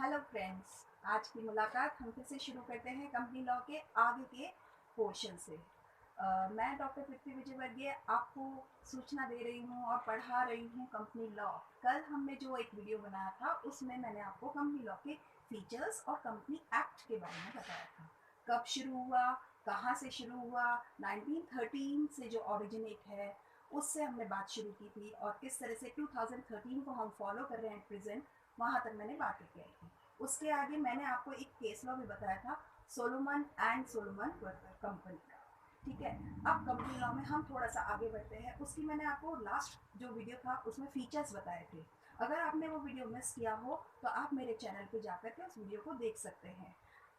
Hello friends, आज की मुलाकात हम फिर से शुरू करते हैं कंपनी लॉ के आगे के पोर्शन से। मैं डॉक्टर पृथ्वी विजयवर्गीय आपको सूचना दे रही हूँ और पढ़ा रही हूँ कंपनी लॉ। कल हमने जो एक वीडियो बनाया था उसमें मैंने आपको कंपनी लॉ के फीचर्स और कंपनी एक्ट के बारे में बताया था। कब शुरू हुआ, कहाँ से शुरू हुआ, 1913 से जो ओरिजिनेट है उससे हमने बात शुरू की थी और किस तरह से 2013 को हम फॉलो कर रहे हैं प्रेजेंट, वहां तक मैंने बातें की थी। उसके आगे मैंने आपको एक केस लॉ भी बताया था, सोलोमन एंड सोलोमन कंपनी का। ठीक है, अब कंपनी लॉ में हम थोड़ा सा आगे बढ़ते हैं। उसकी मैंने आपको लास्ट जो वीडियो था उसमें फीचर्स बताए थे। अगर आपने वो वीडियो मिस किया हो तो आप मेरे चैनल पे जाकर के उस वीडियो को देख सकते हैं।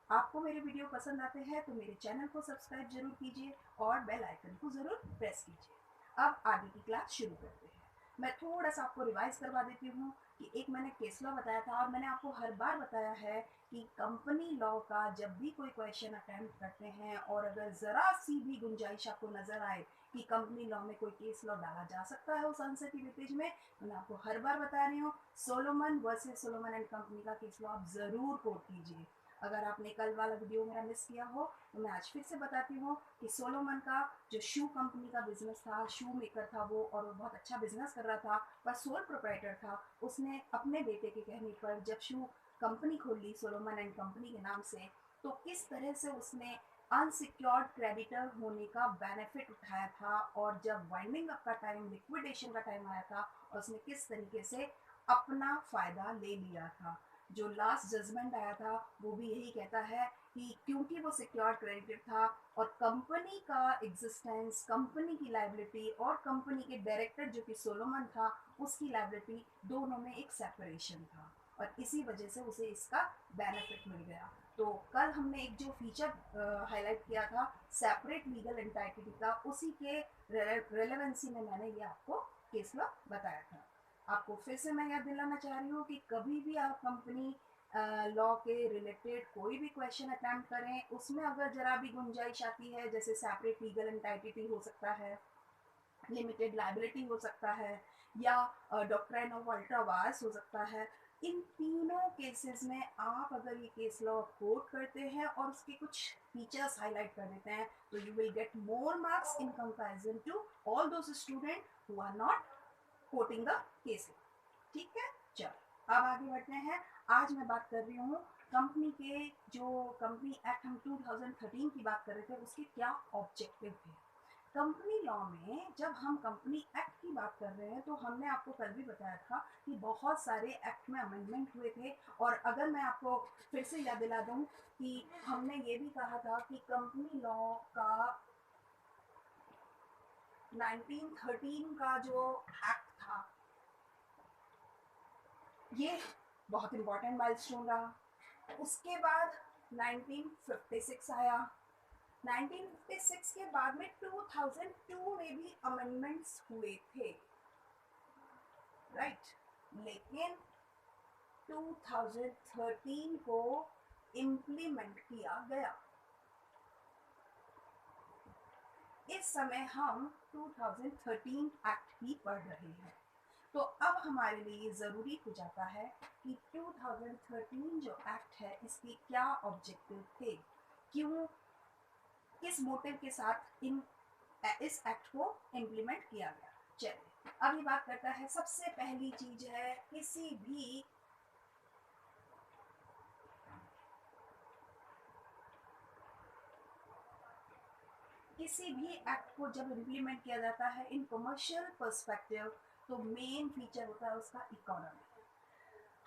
आपको मेरे वीडियो पसंद आते हैं तो मेरे चैनल को सब्सक्राइब जरूर कीजिए और बेल आइकन को जरूर प्रेस कीजिए। अब आगे की क्लास शुरू करते हैं। मैं थोड़ा सा आपको रिवाइज करवा देती हूँ कि एक मैंने केस लॉ बताया था और मैंने आपको हर बार बताया है कि कंपनी लॉ का जब भी कोई क्वेश्चन अटेम्प्ट करते हैं और अगर ज़रा सी भी गुंजाइश आपको नज़र आए कि कंपनी लॉ में कोई केस लॉ डाला जा सकता है उस आंसर की वेटेज में, तो मैं आपको हर बार बता रही हूँ Solomon versus Solomon and company का केस लॉ आप ज़रूर कोट कीजिए। अगर आपने कल वाला वीडियो मेरा मिस किया हो तो मैं आज फिर से बताती हूँ कि सोलोमन का जो शू कंपनी का बिजनेस था, शू मेकर था वो, और वो बहुत अच्छा बिजनेस कर रहा था पर सोल प्रोप्राइटर था। उसने अपने बेटे के कहने पर जब शू कंपनी खोल ली सोलोमन एंड कंपनी के नाम से, तो किस तरह से उसने अनसिक्योर्ड क्रेडिटर होने का बेनिफिट उठाया था, और जब वाइंडिंग अप का टाइम, लिक्विडेशन का टाइम आया था, और उसने किस तरीके से अपना फायदा ले लिया था। जो लास्ट जजमेंट आया था वो भी यही कहता है कि क्योंकि वो सिक्योर्ड क्रेडिटर था और कंपनी का एग्जिस्टेंस, कंपनी की लाइबिलिटी और कंपनी के डायरेक्टर जो कि सोलोमन था उसकी लाइबिलिटी, दोनों में एक सेपरेशन था और इसी वजह से उसे इसका बेनिफिट मिल गया। तो कल हमने एक जो फीचर हाईलाइट किया था सेपरेट लीगल एंटाइटी का, उसी के रेलेवेंसी में मैंने ये आपको केस लॉ बताया था। आपको फिर से मैं याद दिलाना चाह रही हूँ कि कभी भी आप कंपनी लॉ के रिलेटेड कोई भी क्वेश्चन अटेम्प्ट करें, उसमें अगर जरा भी गुंजाइश आती है, जैसे सेपरेट लीगल एंटाइटी हो सकता है, लिमिटेड लाइबिलिटी हो सकता है, या डॉक्ट्राइन ऑफ अल्ट्रावायर्स हो सकता है, इन तीनों केसेस में आप अगर ये केस लॉ कोट करते हैं और उसके कुछ फीचर्स हाईलाइट कर देते हैं तो you will get more marks in comparison to all those student who are not quoting the case law. ठीक है, चलो अब आगे बढ़ते हैं। आज मैं बात कर रही हूँ कंपनी के, जो कंपनी एक्ट हम 2013 की बात कर रहे थे, उसके क्या ऑब्जेक्टिव थे। कंपनी लॉ में जब हम कंपनी एक्ट की बात कर रहे हैं तो हमने आपको कल भी बताया था कि बहुत सारे एक्ट में अमेंडमेंट हुए थे। और अगर मैं आपको फिर से याद दिला दूं कि हमने ये भी कहा था कि कंपनी लॉ का 1913 का जो एक्ट था ये बहुत इंपॉर्टेंट माइलस्टोन रहा। उसके बाद 1956 आया। 1956 के बाद में 2002 में भी अमेंडमेंट्स हुए थे, राइट। लेकिन 2013 को इम्प्लीमेंट किया गया। इस समय हम 2013 एक्ट ही पढ़ रहे हैं। तो अब हमारे लिए ज़रूरी हो जाता है कि 2013 जो एक्ट है इसके क्या ऑब्जेक्टिव थे, क्यों, किस मोटिव के साथ इस एक्ट को इम्प्लीमेंट किया गया। चलिए अब ये बात करता है, सबसे पहली चीज है किसी भी एक्ट को जब इम्प्लीमेंट किया जाता है इन कमर्शियल पर्सपेक्टिव, तो मेन फीचर होता है उसका इकोनॉमी।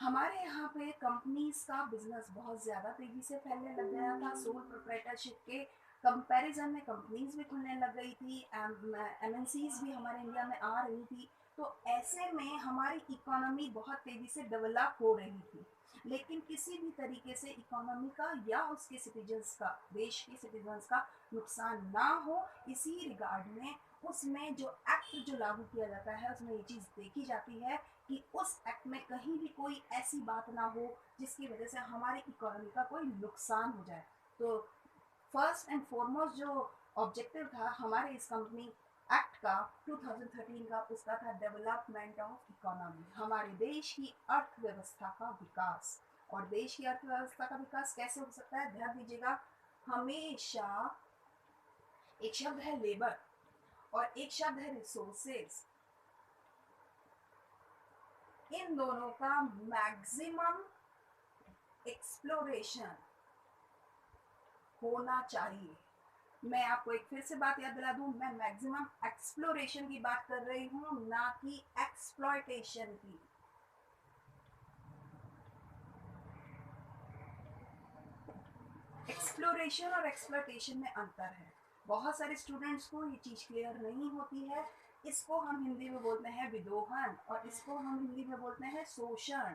हमारे यहाँ पे कंपनीज का बिजनेस बहुत ज़्यादा तेजी से फैलने लग गया था। सोल प्रोप्राइटरशिप के कंपैरिजन में कंपनीज भी खुलने लग गई थी, एमएनसीज भी हमारे इंडिया में आ रही थी। तो ऐसे में हमारी इकोनॉमी बहुत तेज़ी से डेवलप हो रही थी, लेकिन किसी भी तरीके से इकोनॉमी का या उसके सिटीजन्स का, देश के सिटीजन्स का नुकसान ना हो, इसी रिगार्ड में उसमें जो एक्ट जो लागू किया जाता है उसमें ये चीज़ देखी जाती है कि उस एक्ट में कहीं भी कोई ऐसी बात ना हो जिसकी वजह से हमारी इकोनॉमी का कोई नुकसान हो जाए। तो फर्स्ट एंड फॉरमोस्ट जो ऑब्जेक्टिव था हमारे इस कंपनी एक्ट का 2013 का, उसका था डेवलपमेंट ऑफ इकोनॉमी, हमारे देश की अर्थव्यवस्था का विकास। और देश की अर्थव्यवस्था का विकास कैसे हो सकता है? ध्यान दीजिएगा, हमेशा एक शब्द है लेबर और एक शब्द है रिसोर्सेज, इन दोनों का मैक्सिमम एक्सप्लोरेशन होना चाहिए। मैं आपको एक फिर से बात याद दिला दूं, मैं मैक्सिमम एक्सप्लोरेशन की बात कर रही हूं, ना कि एक्सप्लॉयटेशन की। एक्सप्लोरेशन और एक्सप्लॉयटेशन में अंतर है। बहुत सारे स्टूडेंट्स को ये चीज क्लियर नहीं होती है। इसको हम हिंदी में बोलते हैं विदोहन और इसको हम हिंदी में बोलते हैं शोषण।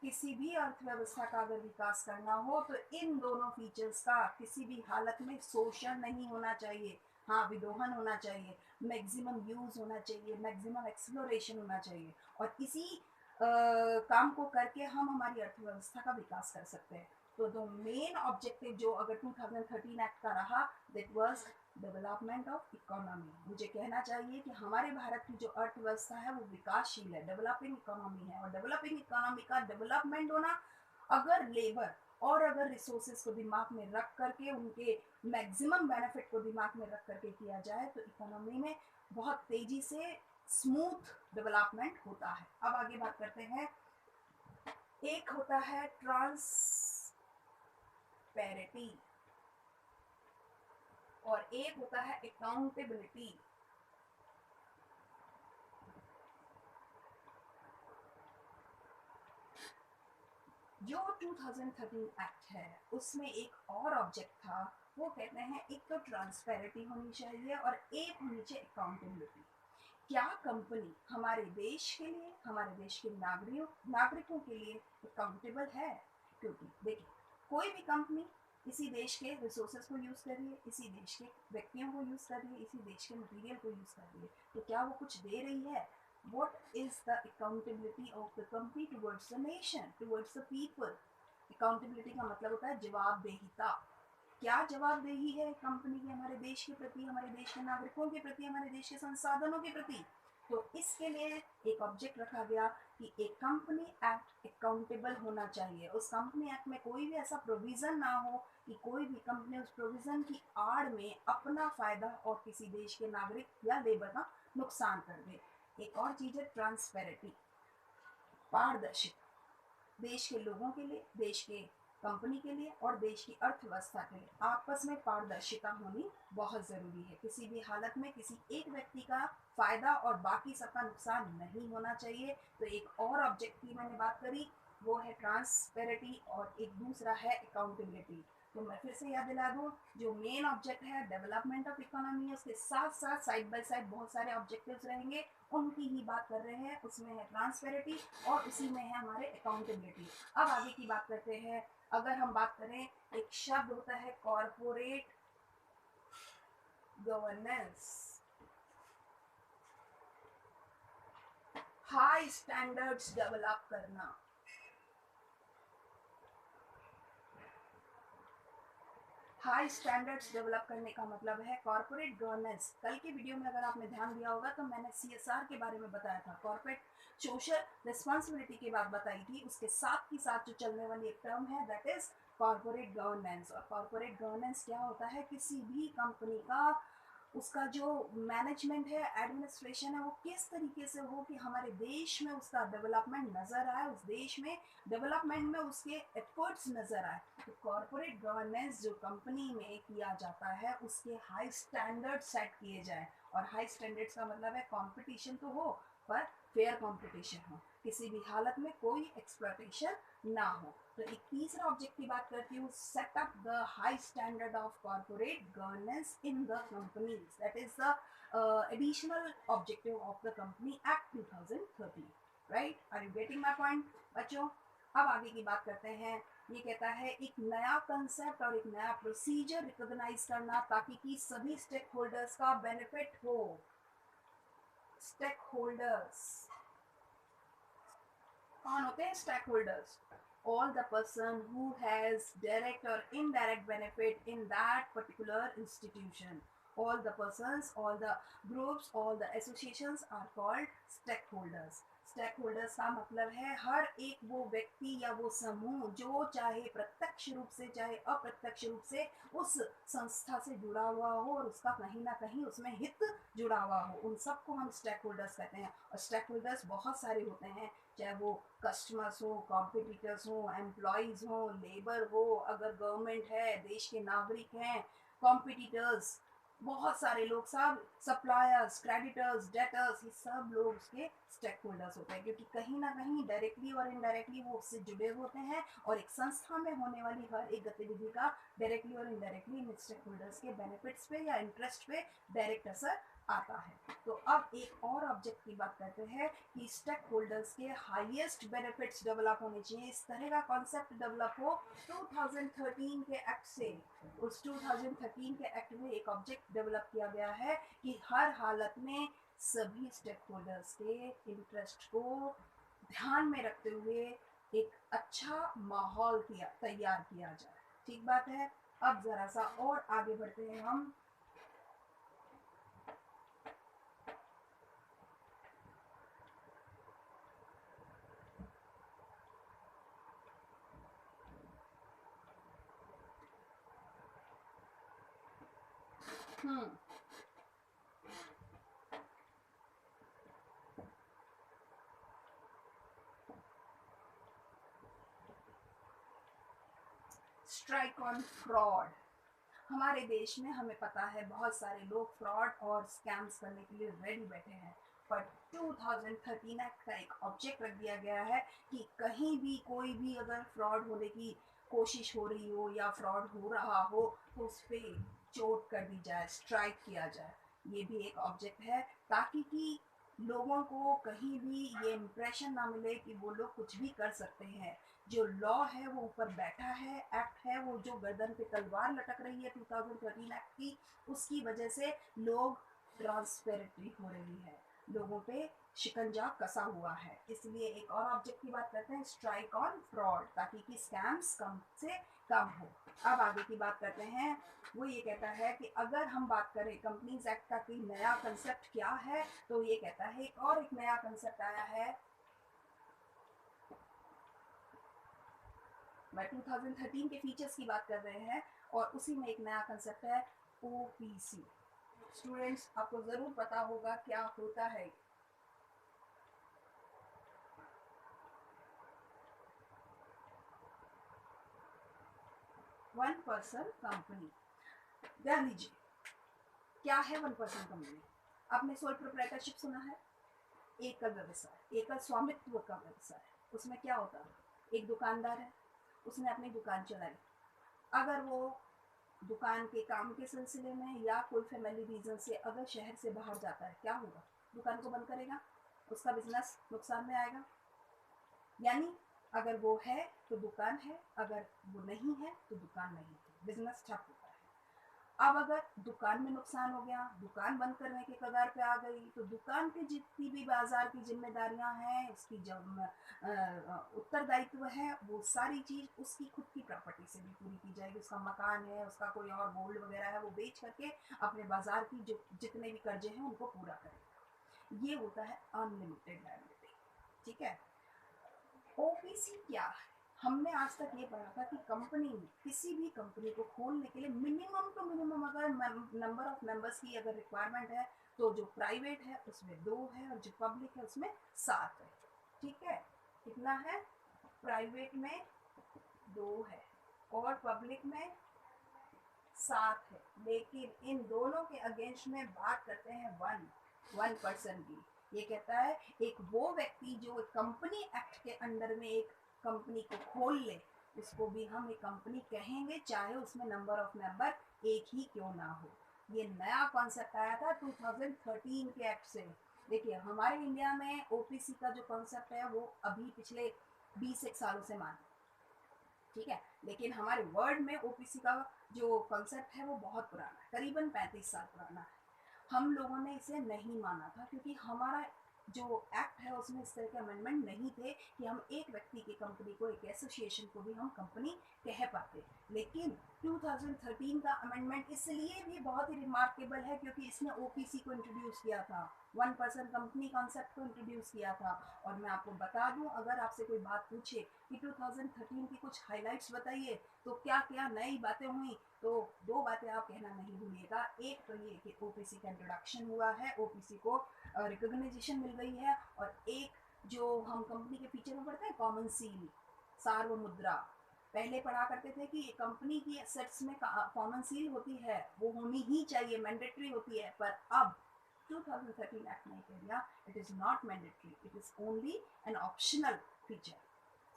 किसी भी अर्थव्यवस्था का अगर विकास करना हो तो इन दोनों फीचर्स का किसी भी हालत में शोषण नहीं होना चाहिए। हाँ, विदोहन होना चाहिए, मैक्सिमम यूज होना चाहिए, मैक्सिमम एक्सप्लोरेशन होना चाहिए, और इसी काम को करके हम हमारी अर्थव्यवस्था का विकास कर सकते हैं। तो द मेन ऑब्जेक्टिव जो अगर 2013 एक्ट का रहा, that was development of economy. मुझे कहना चाहिए कि हमारे भारत की जो अर्थव्यवस्था है वो विकासशील है, डेवलपिंग इकोनॉमी है, और डेवलपिंग इकोनॉमी का डेवलपमेंट होना अगर लेबर और अगर रिसोर्सेज को दिमाग में रख करके, उनके मैक्सिमम बेनिफिट को दिमाग में रख करके किया जाए तो इकोनॉमी में बहुत तेजी से स्मूथ डेवलपमेंट होता है। अब आगे बात करते हैं। एक होता है ट्रांसपेरेंटी और एक होता है अकाउंटेबिलिटी। जो 2013 एक्ट है उसमें एक और ऑब्जेक्ट था, वो कहते हैं एक तो ट्रांसपेरेंटी होनी चाहिए और एक होनी चाहिए अकाउंटेबिलिटी। क्या कंपनी हमारे देश के लिए, हमारे देश के नागरिकों के लिए अकाउंटेबल है? क्योंकि देखिए, कोई भी कंपनी इसी देश के रिसोर्सेज को यूज कर रही है, इसी देश के व्यक्तियों को यूज कर रही है, इसी देश के मटेरियल को यूज कर रही है, तो क्या वो कुछ दे रही है? What is the accountability of the company towards the nation, towards the people? Accountability का मतलब होता है जवाबदेहिता। क्या जवाबदेही है कंपनी की हमारे देश के प्रति, हमारे देश के नागरिकों के प्रति, हमारे देश के संसाधनों के प्रति? तो इसके लिए एक ऑब्जेक्ट रखा गया कि एक कंपनी एक्ट अकाउंटेबल होना चाहिए। उस कंपनी एक्ट में कोई भी ऐसा प्रोविजन ना हो कि कोई भी कंपनी उस प्रोविजन की आड़ में अपना फायदा और किसी देश के नागरिक या लेबर का नुकसान कर दे। एक और चीज है ट्रांसपेरेंटी, पारदर्शिता। देश के लोगों के लिए, देश के कंपनी के लिए और देश की अर्थव्यवस्था के लिए आपस में पारदर्शिता होनी बहुत जरूरी है। किसी भी हालत में किसी एक व्यक्ति का फायदा और बाकी सबका नुकसान नहीं होना चाहिए। तो एक और ऑब्जेक्ट की मैंने बात करी, वो है ट्रांसपेरेंटी और एक दूसरा है अकाउंटेबिलिटी। तो मैं फिर से याद दिला दूं, जो मेन ऑब्जेक्ट है डेवलपमेंट ऑफ इकोनॉमी, उसके साथ साथ साइड बाय साइड बहुत सारे ऑब्जेक्टिव्स रहेंगे, उनकी ही बात कर रहे हैं। उसमें है ट्रांसपेरेंटी और उसी में है हमारे अकाउंटेबिलिटी। अब आगे की बात करते हैं। अगर हम बात करें, एक शब्द होता है corporate governance, high standards develop करना। हाई स्टैंडर्ड्स डेवलप करने का मतलब है कॉर्पोरेट गवर्नेंस। कल के वीडियो में अगर आपने ध्यान दिया होगा तो मैंने सीएसआर के बारे में बताया था, कॉर्पोरेट सोशल रिस्पॉन्सिबिलिटी की बात बताई थी। उसके साथ ही साथ जो चलने वाली एक टर्म है दैट इज कॉर्पोरेट गवर्नेंस। और कॉर्पोरेट गवर्नेंस क्या होता है? किसी भी कंपनी का उसका जो मैनेजमेंट है, एडमिनिस्ट्रेशन है, वो किस तरीके से हो कि हमारे देश में उसका डेवलपमेंट नजर आए, उस देश में डेवलपमेंट में उसके एफर्ट्स नजर आए। तो कॉर्पोरेट गवर्नेंस जो कंपनी में किया जाता है उसके हाई स्टैंडर्ड सेट किए जाए। और हाई स्टैंडर्ड्स का मतलब है कंपटीशन तो हो पर फेयर कंपटीशन हो, किसी भी हालत में कोई एक्सप्लॉयटेशन ना हो। तो एक तीसरा ऑब्जेक्ट की बात करती हूँ, set up the high standard of corporate governance in the companies, that is the additional objective of the company act 2013। Right, are you getting my point बच्चों? अब आगे की बात करते हैं। ये कहता है एक नया कंसेप्ट और एक नया प्रोसीजर रिकॉग्नाइज करना ताकि कि सभी स्टेक होल्डर्स का बेनिफिट हो। स्टेक होल्डर्स कौन होते हैं? Stake holders, all the person who has direct or indirect benefit in that particular institution. All the persons, all the groups, all the associations are called stakeholders. Stake holders का मतलब है हर एक वो व्यक्ति या वो समूह जो चाहे प्रत्यक्ष रूप से चाहे अप्रत्यक्ष रूप से उस संस्था से जुड़ा हुआ हो और उसका कहीं ना कहीं उसमें हित जुड़ा हुआ हो, उन सबको हम स्टेक होल्डर्स कहते हैं। और स्टेक होल्डर्स बहुत सारे होते हैं, चाहे वो कस्टमर्स हो, कॉम्पिटिटर्स हो, एम्प्लॉयज़ हो, लेबर हो, अगर गवर्नमेंट है, देश के नागरिक हैं, कॉम्पिटिटर्स, बहुत सारे लोग, सब सप्लायर्स, क्रेडिटर्स, डेटर्स, ये सब लोग उसके स्टेक होल्डर्स होते हैं, क्योंकि कहीं ना कहीं डायरेक्टली और इनडायरेक्टली वो उससे जुड़े होते हैं और एक संस्था में होने वाली हर एक गतिविधि का डायरेक्टली और इनडायरेक्टली इन स्टेक होल्डर्स के बेनिफिट्स पे या इंटरेस्ट पे डायरेक्ट असर आता है। तो अब एक और ऑब्जेक्ट की बात करते हैं कि स्टेक होल्डर्स के हाईएस्ट बेनिफिट्स डेवलप होने चाहिए, इस तरह का कॉन्सेप्ट डेवलप हो 2013 के एक्ट से। उस 2013 के एक्ट में एक ऑब्जेक्ट डेवलप किया गया है कि हर हालत में सभी स्टेक होल्डर्स के इंटरेस्ट को ध्यान में रखते हुए एक अच्छा माहौल तैयार किया जाए। ठीक बात है। अब जरा सा और आगे बढ़ते हैं हम। Strike on fraud. हमारे देश में हमें पता है बहुत सारे लोग फ्रॉड और स्कैम्स करने के लिए रेडी बैठे हैं, पर 2013 एक्ट का एक ऑब्जेक्ट रख दिया गया है कि कहीं भी कोई भी अगर फ्रॉड होने की कोशिश हो रही हो या फ्रॉड हो रहा हो तो उस पर चोट कर दी जाए, स्ट्राइक किया जाए। ये भी एक ऑब्जेक्ट है ताकि कि लोगों को कहीं भी ये इम्प्रेशन ना मिले कि वो लोग कुछ भी कर सकते हैं। जो लॉ है वो ऊपर बैठा है, एक्ट है वो जो गर्दन पे तलवार लटक रही है 2013 एक्ट की, उसकी वजह से लोग ट्रांसपेरेंटली हो रही है, लोगों पे शिकंजा कसा हुआ है। इसलिए एक और ऑब्जेक्ट की बात करते हैं, स्ट्राइक ऑन फ्रॉड, ताकि कि स्कैम्स कम से कम हो। अब आगे की बात करते हैं। वो ये कहता है कि अगर हम बात करें कंपनीज एक्ट का कोई नया कंसेप्ट क्या है, तो ये कहता है एक नया कंसेप्ट आया है। मैं 2013 के फीचर्स की बात कर रहे हैं और उसी में एक नया कंसेप्ट है ओपीसी। स्टूडेंट्स, आपको जरूर पता होगा क्या होता है। One person company. ध्यान दीजिए, क्या है वन पर्सन कंपनी? आपने सोल प्रोप्राइटरशिप सुना है? एकल व्यवसाय, एकल स्वामित्व का व्यवसाय। उसमें क्या होता है, एक दुकानदार है, उसने अपनी दुकान चलाई। अगर वो दुकान के काम के सिलसिले में या कोई फैमिली रीजन से अगर शहर से बाहर जाता है, क्या होगा? दुकान को बंद करेगा, उसका बिजनेस नुकसान में आएगा। यानी अगर वो है तो दुकान है, अगर वो नहीं है तो दुकान नहीं है, बिजनेस ठप होता है। अब अगर दुकान में नुकसान हो गया, दुकान बंद करने के कगार पे आ गई, तो दुकान की जितनी भी बाजार की जिम्मेदारियां हैं, उसकी जब उत्तरदायित्व है, वो सारी चीज उसकी खुद की प्रॉपर्टी से भी पूरी की जाएगी। उसका मकान है, उसका कोई और गोल्ड वगैरह है, वो बेच करके अपने बाजार की जो जितने भी कर्जे हैं उनको पूरा करेगा। ये होता है अनलिमिटेड लायबिलिटी। ठीक है। ओपीसी क्या है? हमने आज तक ये पढ़ा था कि कंपनी में किसी भी कंपनी को खोलने के लिए मिनिमम टू मिनिमम अगर नंबर ऑफ मेंबर्स की अगर रिक्वायरमेंट है, तो जो प्राइवेट है उसमें 2 है और जो पब्लिक है उसमें 7 है। ठीक है। कितना है? प्राइवेट में 2 है और पब्लिक में 7 है। लेकिन इन दोनों के अगेंस्ट में बात करते हैं वन पर्सन की। ये कहता है एक वो व्यक्ति जो कंपनी एक्ट के अंडर में एक कंपनी को खोल ले, उसको भी हम एक कंपनी कहेंगे, चाहे उसमें नंबर ऑफ मेंबर एक ही क्यों ना हो। ये नया कॉन्सेप्ट आया था 2013 के एक्ट से। देखिए, हमारे इंडिया में ओपीसी का जो कॉन्सेप्ट है वो अभी पिछले 20 एक सालों से माना। ठीक है। लेकिन हमारे वर्ल्ड में ओपीसी का जो कॉन्सेप्ट है वो बहुत पुराना है, करीबन 35 साल पुराना है। हम लोगों ने इसे नहीं माना था क्योंकि हमारा जो एक्ट है उसमें इस तरह के अमेंडमेंट नहीं थे कि हम एक व्यक्ति की कंपनी को, एक एसोसिएशन को भी हम कंपनी कह पाते। लेकिन 2013 का अमेंडमेंट इसलिए भी बहुत ही रिमार्केबल है क्योंकि इसने ओपीसी को इंट्रोड्यूस किया था। वन पर्सन कंपनी कॉन्सेप्ट को इंट्रोड्यूस किया था। और मैं आपको बता दूं, अगर आपसे कोई बात पूछे कि 2013 की कुछ हाइलाइट्स बताइए तो क्या क्या नई बातें हुई, तो दो बातें आप कहना नहीं भूलिएगा। एक तो ये कि ओपीसी का इंट्रोडक्शन हुआ है, ओपीसी को रिकॉग्नाइजेशन मिल गई है, और एक जो हम कंपनी के फीचर में पढ़ते हैं कॉमन सील, सार्वमुद्रा। पहले पढ़ा करते थे कि कंपनी की एसेट्स में कॉमन सील होती है, वो होनी ही चाहिए, मैंडेटरी होती है, पर अब 2013 एक्ट ने कह दिया it is not mandatory, it is only an optional feature.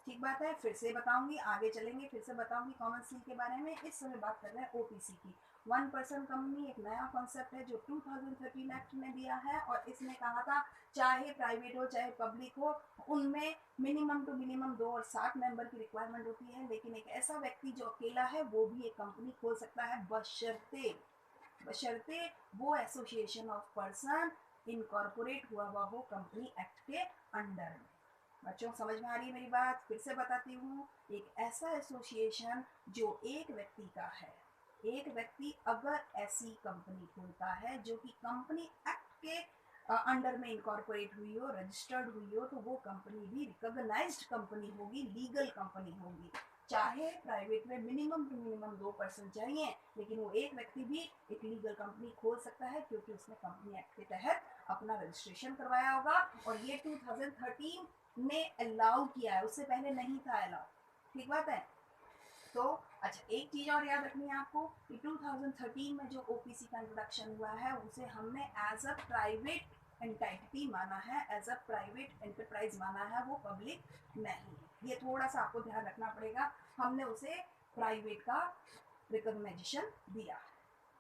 ठीक बात है, फिर से बताऊंगी, आगे चलेंगे फिर से बताऊंगी कॉमन सील के बारे में। इस समय बात कर रहे हैं ओपीसी की। वन पर्सन कंपनी एक नया कॉन्सेप्ट है जो 2013 एक्ट ने दिया है, और इसने कहा था चाहे प्राइवेट हो चाहे पब्लिक हो, उनमें मिनिमम टू मिनिमम 2 और 7 मेंबर की रिक्वायरमेंट होती है, लेकिन एक ऐसा व्यक्ति जो अकेला है वो भी एक कंपनी खोल सकता है, बशर्ते बशर्ते वो एसोसिएशन ऑफ पर्सन इनकॉर्पोरेट हुआ हो कंपनी एक्ट के अंडर में। बच्चों समझ में आ रही है मेरी बात? फिर से बताती हूँ, एक ऐसा एसोसिएशन जो एक व्यक्ति का है, एक व्यक्ति अगर ऐसी कंपनी खोलता है जो कि कंपनी एक्ट के अंडर में इनकॉर्पोरेट हुई हो, रजिस्टर्ड हुई हो, तो वो कंपनी भी रिकॉग्नाइज्ड कंपनी होगी, लीगल कंपनी होगी। चाहे प्राइवेट में मिनिमम टू मिनिमम 2% चाहिए, लेकिन वो एक व्यक्ति भी एक लीगल कंपनी खोल सकता है क्योंकि उसने कंपनी एक्ट के तहत अपना रजिस्ट्रेशन करवाया होगा, और ये 2013 ने अलाउ किया है, उससे पहले नहीं था अलाउ। ठीक बात है? तो अच्छा, एक चीज और याद रखनी है आपको कि 2013 में जो ओपीसी का इंट्रोडक्शन हुआ है उसे हमने एज अ प्राइवेट एंटिटी माना है, एज अ प्राइवेट एंटरप्राइज माना है, वो पब्लिक नहीं। ये थोड़ा सा आपको ध्यान रखना पड़ेगा, हमने उसे प्राइवेट का रिकॉग्नाइजेशन दिया।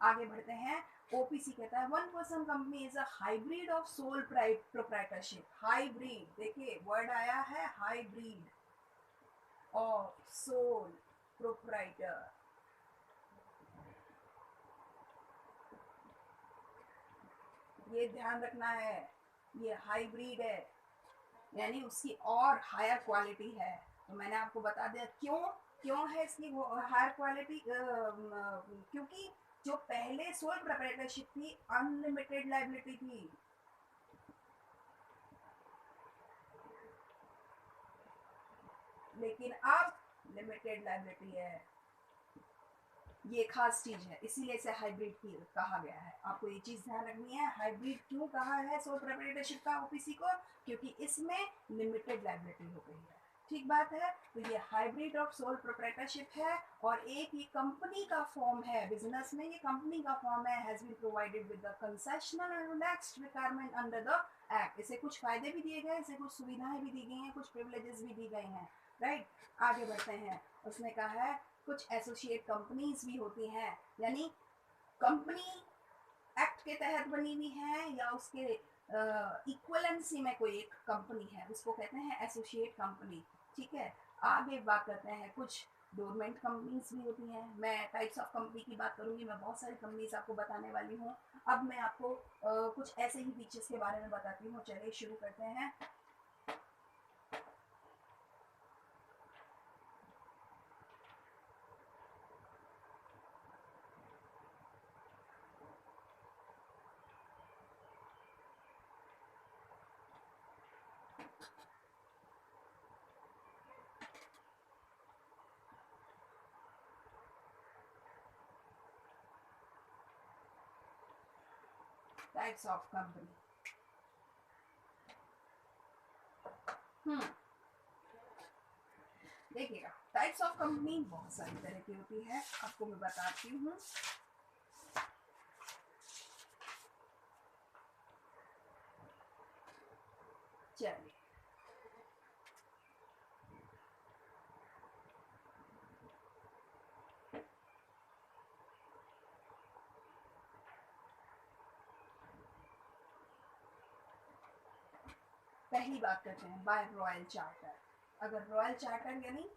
आगे बढ़ते हैं। ओपीसी कहता है one person company is a hybrid of sole proprietorship. Hybrid, देखिए वर्ड आया है हाइब्रिड ऑफ सोल प्रोप्राइटर। ये ध्यान रखना है, ये हाइब्रिड है, यानी उसकी और हायर क्वालिटी है। तो मैंने आपको बता दिया क्यों क्यों है इसकी वो हायर क्वालिटी, क्योंकि जो पहले सोल प्रोप्राइटरशिप थी अनलिमिटेड लायबिलिटी थी, लेकिन अब लिमिटेड लायबिलिटी है। ये खास चीज है, इसीलिए इसे हाइब्रिड की कहा गया है। आपको ये चीज ध्यान रखनी है, हाइब्रिड क्यों कहा है सोल प्रोप्राइटरशिप का ओपीसी को, क्योंकि इसमें लिमिटेड लायबिलिटी हो गई है। ठीक बात है? तो ये हाइब्रिड ऑफ सोल प्रोप्राइटरशिप है, और एक ये कंपनी का फॉर्म है, बिजनेस में ये कंपनी का फॉर्म है, has been provided with the concessional and relaxed requirement under the act. इसे कुछ फायदे भी दिए गए, इसे कुछ सुविधाएं भी दी गई हैं, कुछ प्रिविलेजेस भी दी गई हैं। राइट, आगे बढ़ते हैं। उसने कहा है कुछ एसोसिएट कंपनीज भी होती हैं, यानी कंपनी एक्ट के तहत बनी हुई है या उसके इक्वलेंसी में कोई एक कंपनी है, उसको कहते हैं एसोसिएट कंपनी। ठीक है, आगे बात करते हैं। कुछ गवर्नमेंट कंपनीज भी होती हैं। मैं टाइप्स ऑफ कंपनी की बात करूंगी, मैं बहुत सारी कंपनीज आपको बताने वाली हूँ। अब मैं आपको कुछ ऐसे ही फीचर्स के बारे में बताती हूँ। चलिए शुरू करते हैं। Types of company. देखिएगा, टाइप्स ऑफ कंपनी बहुत सारी तरह की होती है, आपको मैं बताती हूँ। चलिए, पहली बात करते हैं बाय रॉयल चार्टर। अगर रॉयल चार्टर यानी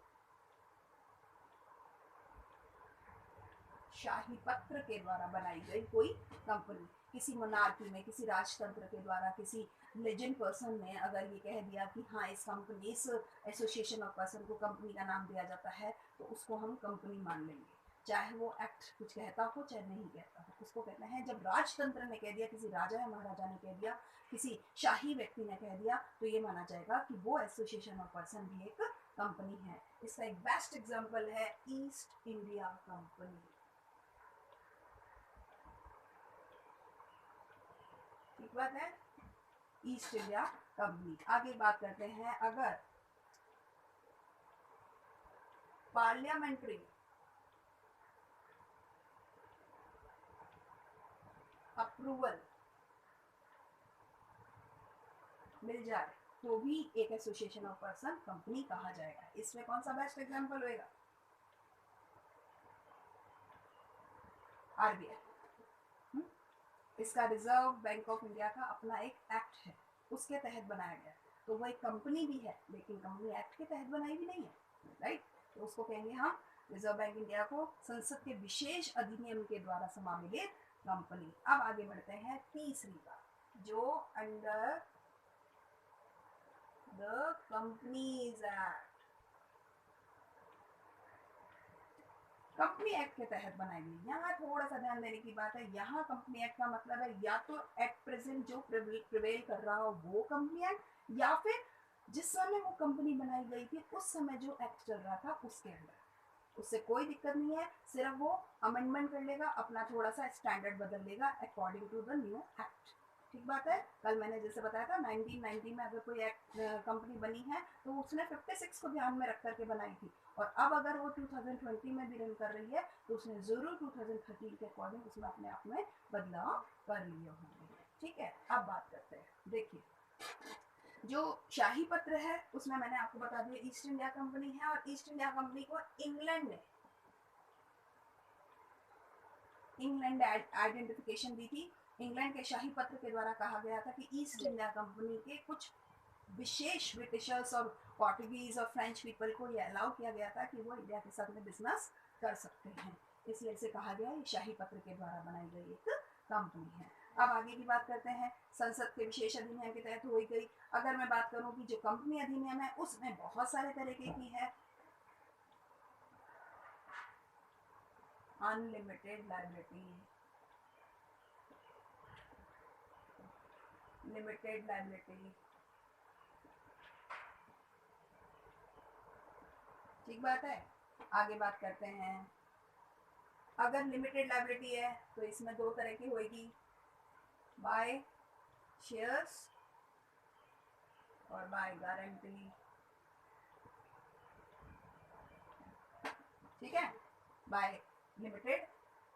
शाही पत्र के द्वारा बनाई गई कोई कंपनी, किसी मोनार्की में, किसी राजतंत्र के द्वारा, किसी लेजेंड पर्सन ने अगर ये कह दिया कि हाँ इस कंपनी, इस एसोसिएशन ऑफ पर्सन को कंपनी का नाम दिया जाता है, तो उसको हम कंपनी मान लेंगे। चाहे वो एक्ट कुछ कहता हो चाहे नहीं कहता हो, उसको कहते हैं जब राजतंत्र ने कह दिया, किसी राजा या महाराजा ने कह दिया, किसी शाही व्यक्ति ने कह दिया, तो ये माना जाएगा कि वो एसोसिएशन ऑफ पर्सन भी एक कंपनी है। इसका एक बेस्ट एग्जांपल है ईस्ट इंडिया कंपनी। ठीक बात है, ईस्ट इंडिया कंपनी। आगे बात करते हैं, अगर पार्लियामेंट्री अप्रूवल मिल जाए तो भी एक एसोसिएशन ऑफ पर्सन कंपनी कहा जाएगा। इसमें कौन सा बेस्ट एग्जांपल होएगा? आरबीआई। इसका रिजर्व बैंक ऑफ इंडिया का अपना एक एक्ट है, उसके तहत बनाया गया, तो वो एक कंपनी भी है, लेकिन कंपनी एक्ट के तहत बनाई भी नहीं है, राइट। तो उसको कहेंगे हम रिजर्व बैंक इंडिया को संसद के विशेष अधिनियम के द्वारा समाविलित कंपनी। अब आगे बढ़ते हैं तीसरी बात, जो under the companies act, company act के तहत बनाई गई। यहाँ थोड़ा सा ध्यान देने की बात है, यहाँ कंपनी एक्ट का मतलब है या तो एट प्रेजेंट जो प्रिवेल कर रहा हो वो कंपनी एक्ट, या फिर जिस समय वो कंपनी बनाई गई थी उस समय जो एक्ट चल रहा था उसके अंदर। उससे कोई दिक्कत नहीं है, सिर्फ वो अमेंडमेंट कर लेगा, अपना थोड़ा सा स्टैंडर्ड बदल लेगा according to the new act. ठीक बात है। कल मैंने जैसे बताया था 1990 में अगर कोई कंपनी बनी है तो उसने 56 को ध्यान में रख करके बनाई थी, और अब अगर वो 2020 में भी रन कर रही है तो उसने जरूर 2013 के अकॉर्डिंग उसमें अपने आप में बदलाव कर लिए होंगे। ठीक है, अब बात करते हैं। देखिए, जो शाही पत्र है उसमें मैंने आपको बता दिया ईस्ट इंडिया कंपनी है, और ईस्ट इंडिया कंपनी को इंग्लैंड आइडेंटिफिकेशन दी थी। इंग्लैंड के शाही पत्र के द्वारा कहा गया था कि ईस्ट इंडिया कंपनी के कुछ विशेष ब्रिटिशर्स और पोर्टुगीज और फ्रेंच पीपल को ये अलाउ किया गया था कि वो इंडिया के साथ में बिजनेस कर सकते हैं, इसलिए इसे कहा गया ये शाही पत्र के द्वारा बनाई गई एक कंपनी है। अब आगे की बात करते हैं, संसद के विशेष अधिनियम के तहत हुई गई। अगर मैं बात करूं कि जो कंपनी अधिनियम है उसमें बहुत सारे तरीके की है। अनलिमिटेड लायबिलिटी, लिमिटेड लायबिलिटी, ठीक बात है। आगे बात करते हैं, अगर लिमिटेड लायबिलिटी है तो इसमें दो तरह की होगी, बाय शेयर्स और बाय गारंटी। ठीक है, बाय लिमिटेड,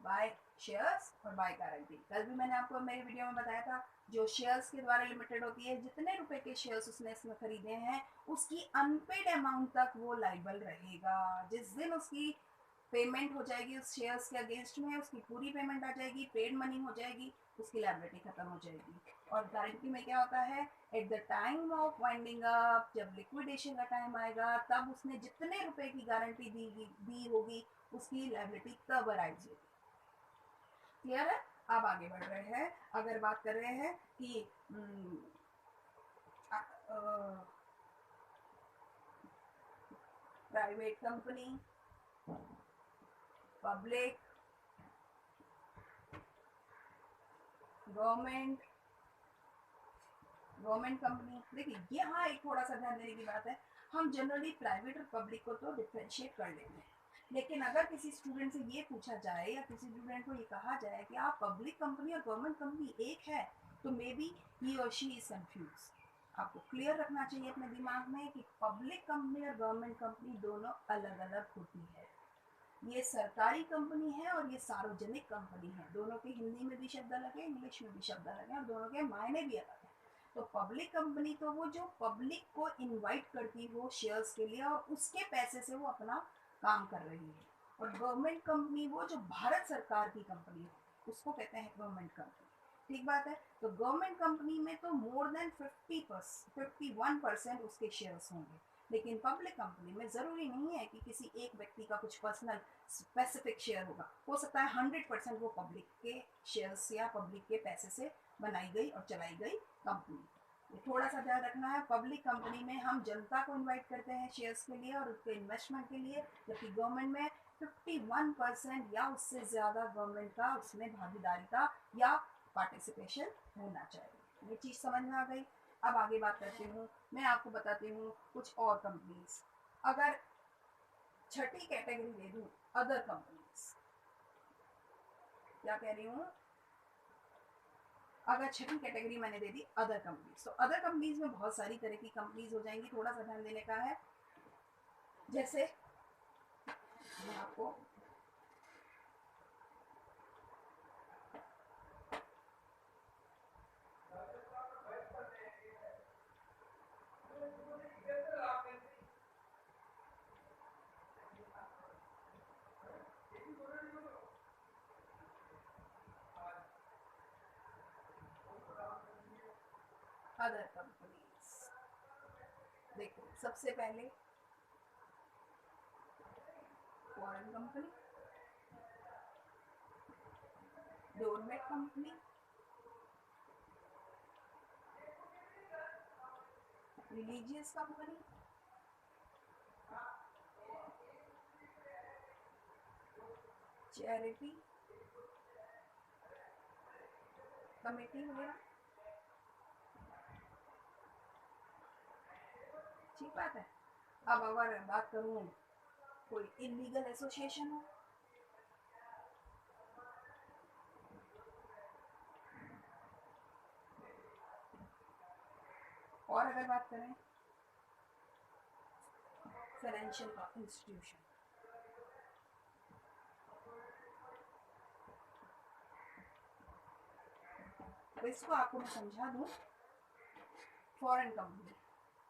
बाय शेयर्स और बाय गारंटी। कल भी मैंने आपको मेरी वीडियो में बताया था, जो शेयर्स के द्वारा लिमिटेड होती है, जितने रुपए के शेयर्स उसने इसमें खरीदे हैं उसकी अनपेड अमाउंट तक वो लाइबल रहेगा। जिस दिन उसकी पेमेंट हो जाएगी उस शेयर्स के अगेंस्ट में, उसकी पूरी पेमेंट आ जाएगी, पेड मनी हो जाएगी, उसकी लायबिलिटी खत्म हो जाएगी। और गारंटी में क्या होता है, at the time of winding up, जब लिक्विडेशन का टाइम आएगा तब उसने जितने रुपए की गारंटी दी होगी उसकी लायबिलिटी तब अराइज होगी। क्लियर है। अब आगे बढ़ रहे हैं, अगर बात कर रहे हैं कि private company, public, government company. देखिए यहाँ एक थोड़ा सा ध्यान देने की बात है, हम जनरली प्राइवेट और पब्लिक को तो डिफ्रेंशिएट कर लेते हैं, लेकिन अगर किसी स्टूडेंट से ये पूछा जाए या किसी स्टूडेंट को ये कहा जाए कि आप पब्लिक कंपनी और गवर्नमेंट कंपनी एक है, तो मे बी ही और शी इज कंफ्यूज। आपको क्लियर रखना चाहिए अपने दिमाग में कि पब्लिक कंपनी और गवर्नमेंट कंपनी दोनों अलग अलग होती है। ये सरकारी कंपनी है और ये सार्वजनिक कंपनी है, दोनों के हिंदी में भी शब्द अलग है, इंग्लिश में भी शब्द अलग है, और दोनों के मायने भी अलग है। तो पब्लिक कंपनी तो वो जो पब्लिक को इनवाइट करती हो शेयर्स के लिए और उसके पैसे से वो अपना काम कर रही है, और गवर्नमेंट कंपनी वो जो भारत सरकार की कंपनी हो उसको कहते हैं गवर्नमेंट कंपनी। ठीक बात है। तो गवर्नमेंट कंपनी में तो मोर देन 51% उसके शेयर्स होंगे, लेकिन पब्लिक कंपनी में जरूरी नहीं है कि किसी एक व्यक्ति का कुछ पर्सनल स्पेसिफिक शेयर होगा, हो सकता है 100% वो पब्लिक के शेयर्स या पब्लिक के पैसे से बनाई गई और चलाई गई कंपनी। ये थोड़ा सा ध्यान रखना है। पब्लिक कंपनी में हम जनता को इनवाइट करते हैं शेयर्स के लिए और उसके इन्वेस्टमेंट के लिए, जबकि गवर्नमेंट में 51% या उससे ज़्यादा गवर्नमेंट का उसमें भागीदारी का या पार्टिसिपेशन होना चाहिए। ये चीज़ समझ में आ गई। अब आगे बात करती हूँ, मैं आपको बताती हूँ कुछ और कंपनीज। अगर छठी कैटेगरी ले दूँ, अदर कंपनीज, क्या कह रही हूँ, अगर छठी कैटेगरी मैंने दे दी अदर कंपनीज, तो अदर कंपनीज में बहुत सारी तरह की कंपनीज हो जाएंगी, थोड़ा सा ध्यान देने का है। जैसे मैं आपको अदर कंपनीज देखो, सबसे पहले foreign company, doormat company, religious company, charity committee वगैरह। ठीक बात है। अब अगर बात करूँ कोई इलीगल एसोसिएशन हो, और अगर बात करें फाइनेंशियल इंस्टीट्यूशन, तो इसको आपको मैं समझा दूं। फॉरेन कंपनी,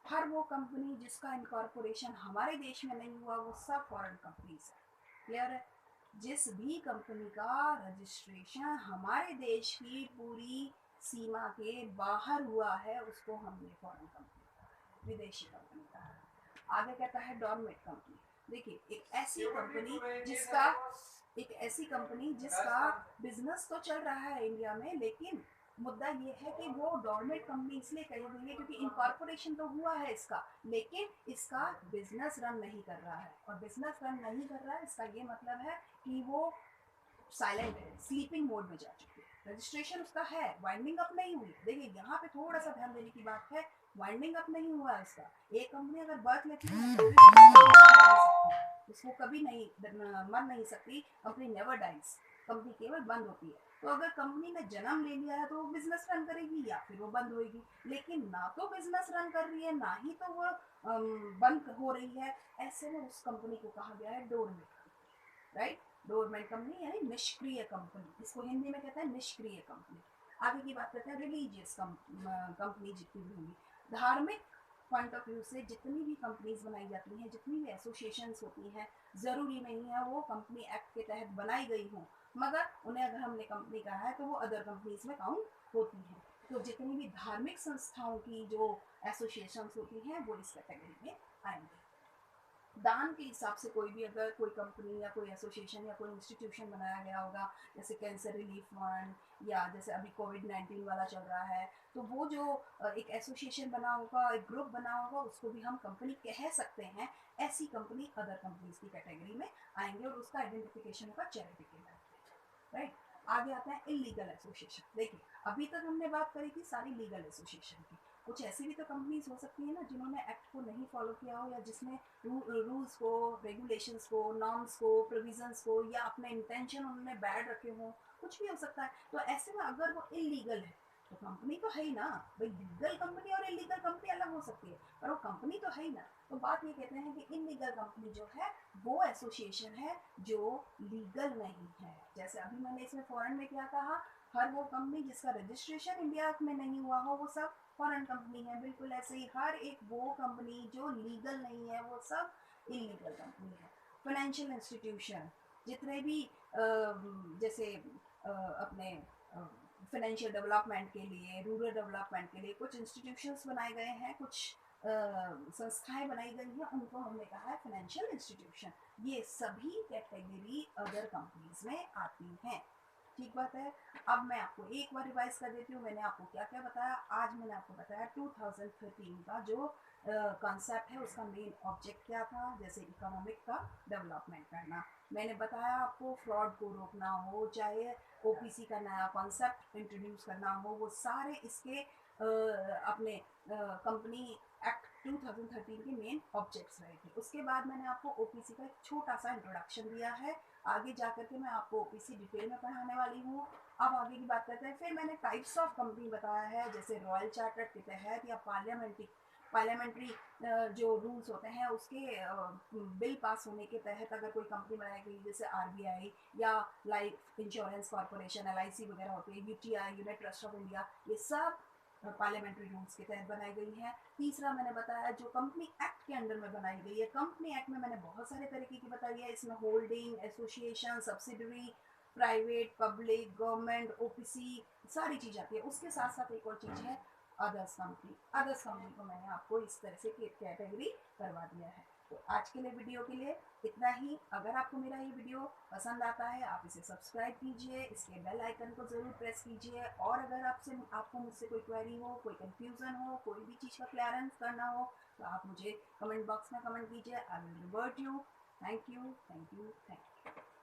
हर वो कंपनी जिसका इनकॉर्पोरेशन हमारे देश में नहीं हुआ, वो सब फॉरेन कंपनीज है। क्लियर है? जिस भी कंपनी का रजिस्ट्रेशन हमारे देश की पूरी सीमा के बाहर हुआ है, उसको हमने फॉरेन कंपनी, विदेशी कंपनी कहा है। आगे कहता है डॉर्मेट कंपनी। देखिए, एक ऐसी कंपनी जिसका बिजनेस तो चल रहा है इंडिया में, लेकिन मुद्दा ये है कि वो डॉर्मेट कंपनी इसलिए कही गई है क्योंकि इनकॉर्पोरेशन तो हुआ है इसका, लेकिन इसका बिजनेस रन नहीं कर रहा है। और बिजनेस रन नहीं कर रहा है, इसका ये मतलब है कि वो साइलेंट है, स्लीपिंग मोड में जा चुकी है। रजिस्ट्रेशन उसका है, वाइंडिंग अप नहीं हुई। देखिए, यहाँ पे थोड़ा सा ध्यान देने की बात है, वाइंडिंग अप नहीं हुआ है इसका। एक कंपनी अगर बर्थ लेती है तो उसको कभी नहीं मर नहीं सकती। कंपनी नेवर डाइज, कंपनी केवल बंद होती है। तो अगर कंपनी ने जन्म ले लिया है तो वो बिजनेस रन करेगी या फिर वो बंद होएगी। लेकिन ना तो बिजनेस रन कर रही है, ना ही तो वो बंद हो रही है, ऐसे में उस कंपनी को कहा गया है डोरमेट। राइट? डोरमेट कंपनी यानी निष्क्रिय कंपनी, इसको हिंदी में कहते हैं निष्क्रिय कंपनी। आगे की बात करते हैं रिलीजियस कंपनी जितनी भी होंगी। धार्मिक पॉइंट ऑफ व्यू से जितनी भी कंपनीज बनाई जाती हैं, जितनी भी एसोसिएशंस होती हैं, ज़रूरी नहीं है वो कंपनी एक्ट के तहत बनाई गई हों, मगर उन्हें अगर हमने कंपनी कहा है तो वो अदर कंपनीज में काउंट होती हैं। तो जितनी भी धार्मिक संस्थाओं की जो एसोसिएशंस होती हैं वो इस कैटेगरी में आएंगे। दान के हिसाब से कोई भी अगर कोई कंपनी या कोई एसोसिएशन या कोई इंस्टीट्यूशन बनाया गया होगा, जैसे कैंसर रिलीफ फंड या जैसे अभी कोविड-19 वाला चल रहा है, तो वो जो एक एसोसिएशन बना होगा, एक ग्रुप बना होगा, उसको भी हम कंपनी कह सकते हैं। ऐसी कंपनी अदर कंपनीज की कैटेगरी में आएंगे और उसका आइडेंटिफिकेशन होगा चैरिटी के नाम। राइट? आगे आता है इलीगल एसोसिएशन। देखिए, अभी तक हमने बात करी थी सारी लीगल एसोसिएशन की। कुछ ऐसी भी तो कंपनीज हो सकती है ना जिन्होंने एक्ट को नहीं फॉलो किया हो, या जिसने रूल्स को, रेगुलेशंस को, नॉर्म्स को, प्रोविजंस को, या अपने इंटेंशन उन्होंने बैड रखे हों, कुछ भी हो सकता है। तो ऐसे में अगर वो इलीगल है तो कंपनी तो है ही ना भाई। लीगल कंपनी और इलीगल कंपनी अलग हो सकती है, पर वो कंपनी तो है ही ना। तो बात ये कहते हैं कि इलीगल कंपनी जो है वो एसोसिएशन है जो लीगल नहीं है। जैसे अभी मैंने इसमें फॉरेन में क्या कहा, हर वो कंपनी जिसका रजिस्ट्रेशन इंडिया में नहीं हुआ हो वो सब फॉरेन कंपनी है। बिल्कुल ऐसे ही हर एक वो कंपनी जो लीगल नहीं है वो सब इलीगल कंपनी है। फाइनेंशियल इंस्टीट्यूशन, जितने भी जैसे अपने फाइनेंशियल डेवलपमेंट के लिए, रूरल डेवलपमेंट के लिए कुछ इंस्टीट्यूशंस बनाए गए हैं, कुछ संस्थाएं बनाई गई हैं, उनको हमने कहा है फाइनेंशियल इंस्टीट्यूशन। ये सभी कैटेगरी अदर कंपनीज में आती हैं। ठीक बात है। अब मैं आपको एक बार रिवाइज कर देती हूँ, मैंने आपको क्या क्या बताया। आज मैंने आपको बताया 2013 का जो कॉन्सेप्ट है, उसका मेन ऑब्जेक्ट क्या था, जैसे इकोनॉमिक का डेवलपमेंट करना। मैंने बताया आपको फ्रॉड को रोकना हो, चाहे ओपीसी का नया कॉन्सेप्ट इंट्रोड्यूस करना हो, वो सारे इसके अपने कंपनी एक्ट 2013 के मेन ऑब्जेक्ट्स रहे थे। उसके बाद मैंने आपको ओपीसी का एक छोटा सा इंट्रोडक्शन दिया है। आगे जाकर के मैं आपको ओपीसी डिटेल में पढ़ाने वाली हूँ। अब आगे की बात करते हैं। फिर मैंने टाइप्स ऑफ कंपनी बताया है, जैसे रॉयल चार्टर्ड के तहत या पार्लियामेंट्री जो रूल्स होते हैं उसके बिल पास होने के तहत अगर कोई कंपनी बनाई गई, जैसे आरबीआई या लाइफ इंश्योरेंस कॉर्पोरेशन एलआईसी वगैरह होती है, UTI United trust of India, ये सब पार्लियामेंट्री रूल्स के तहत बनाई गई है। तीसरा मैंने बताया जो कंपनी एक्ट के अंडर में बनाई गई है। कंपनी एक्ट में मैंने बहुत सारे तरीके की बताई है, इसमें holding, association, subsidiary, private, public, government, OPC, सारी चीज़ आती है। उसके साथ साथ एक और चीज़ है अदर्स कंपनी। अदर्स कंपनी को मैंने आपको इस तरह से कैटेगरी करवा दिया है। तो आज के लिए वीडियो के लिए इतना ही। अगर आपको मेरा ये वीडियो पसंद आता है, आप इसे सब्सक्राइब कीजिए, इसके बेल आइकन को ज़रूर प्रेस कीजिए। और अगर आपको मुझसे कोई क्वेरी हो, कोई कंफ्यूजन हो, कोई भी चीज़ का क्लियरेंस करना हो, तो आप मुझे कमेंट बॉक्स में कमेंट कीजिए। I will revert you. Thank you, thank you, thank you.